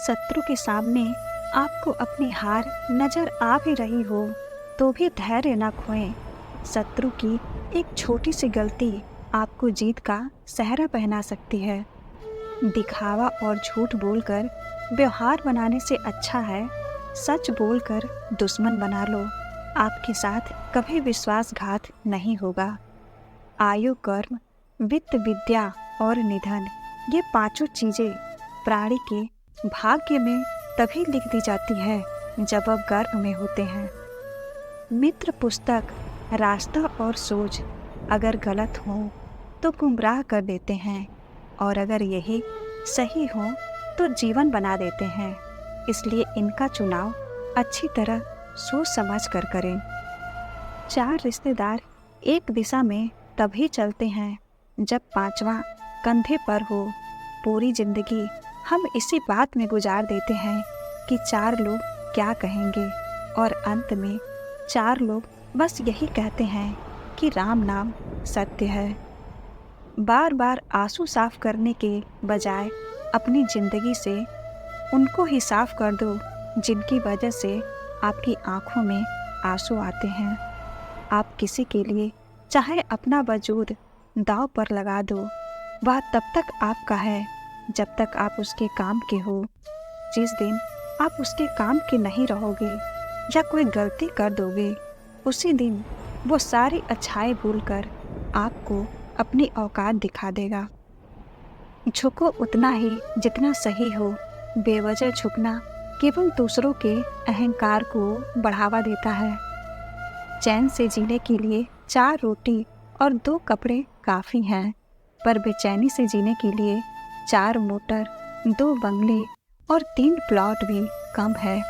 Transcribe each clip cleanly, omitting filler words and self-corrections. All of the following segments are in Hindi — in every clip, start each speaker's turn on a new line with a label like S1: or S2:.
S1: शत्रु के सामने आपको अपनी हार नजर आ भी रही हो तो भी धैर्य न खोएं। शत्रु की एक छोटी सी गलती आपको जीत का सेहरा पहना सकती है। दिखावा और झूठ बोलकर व्यवहार बनाने से अच्छा है सच बोलकर दुश्मन बना लो। आपके साथ कभी विश्वासघात नहीं होगा। आयु, कर्म, वित्त, विद्या और निधन, ये पांचों चीजें प्राणी के भाग्य में तभी लिख दी जाती है जब वह गर्भ में होते हैं। मित्र, पुस्तक, रास्ता और सोच अगर गलत हो तो गुमराह कर देते हैं और अगर यही सही हो तो जीवन बना देते हैं। इसलिए इनका चुनाव अच्छी तरह सोच समझ कर करें। चार रिश्तेदार एक दिशा में तभी चलते हैं जब पांचवा कंधे पर हो। पूरी जिंदगी हम इसी बात में गुजार देते हैं कि चार लोग क्या कहेंगे और अंत में चार लोग बस यही कहते हैं कि राम नाम सत्य है। बार बार आंसू साफ करने के बजाय अपनी जिंदगी से उनको ही साफ कर दो जिनकी वजह से आपकी आंखों में आंसू आते हैं। आप किसी के लिए चाहे अपना वजूद दांव पर लगा दो, वह तब तक आपका है जब तक आप उसके काम के हो। जिस दिन आप उसके काम के नहीं रहोगे या कोई गलती कर दोगे, उसी दिन वो सारी अच्छाई भूलकर आपको अपनी औकात दिखा देगा। झुको उतना ही जितना सही हो। बेवजह झुकना केवल दूसरों के अहंकार को बढ़ावा देता है। चैन से जीने के लिए 4 रोटी और 2 कपड़े काफ़ी हैं, पर बेचैनी से जीने के लिए 4 मोटर, 2 बंगले और 3 प्लॉट भी कम है।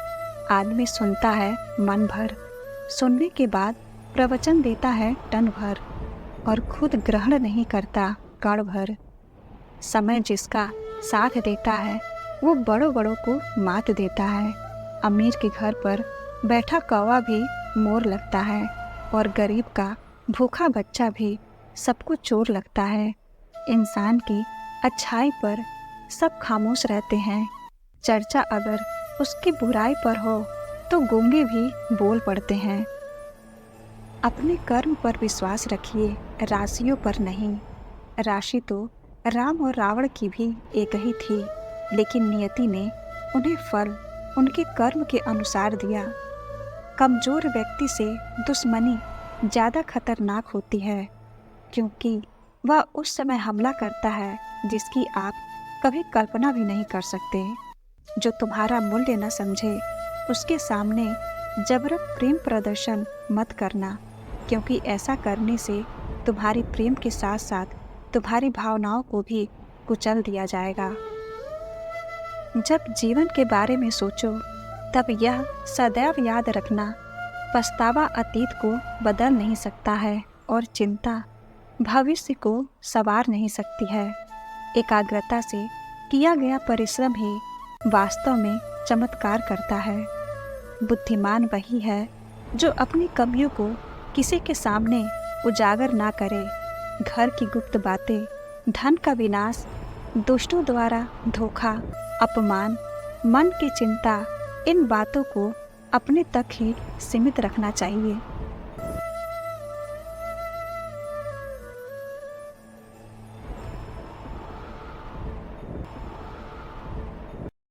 S1: आदमी सुनता है मन भर, सुनने के बाद प्रवचन देता है टन भर और खुद ग्रहण नहीं करता कण भर। समय जिसका साथ देता है वो बड़ों बड़ों को मात देता है। अमीर के घर पर बैठा कौवा भी मोर लगता है और गरीब का भूखा बच्चा भी सबको चोर लगता है। इंसान की अच्छाई पर सब खामोश रहते हैं। चर्चा अगर उसकी बुराई पर हो तो गूंगे भी बोल पड़ते हैं। अपने कर्म पर विश्वास रखिए, राशियों पर नहीं। राशि तो राम और रावण की भी एक ही थी, लेकिन नियति ने उन्हें फल उनके कर्म के अनुसार दिया। कमजोर व्यक्ति से दुश्मनी ज़्यादा खतरनाक होती है, क्योंकि वह उस समय हमला करता है जिसकी आप कभी कल्पना भी नहीं कर सकते। जो तुम्हारा मूल्य न समझे उसके सामने जबरन प्रेम प्रदर्शन मत करना, क्योंकि ऐसा करने से तुम्हारी प्रेम के साथ साथ तुम्हारी भावनाओं को भी कुचल दिया जाएगा। जब जीवन के बारे में सोचो तब यह सदैव याद रखना, पछतावा अतीत को बदल नहीं सकता है और चिंता भविष्य को संवार नहीं सकती है। एकाग्रता से किया गया परिश्रम ही वास्तव में चमत्कार करता है। बुद्धिमान वही है जो अपनी कमियों को किसी के सामने उजागर ना करे। घर की गुप्त बातें, धन का विनाश, दुष्टों द्वारा धोखा, अपमान, मन की चिंता, इन बातों को अपने तक ही सीमित रखना चाहिए।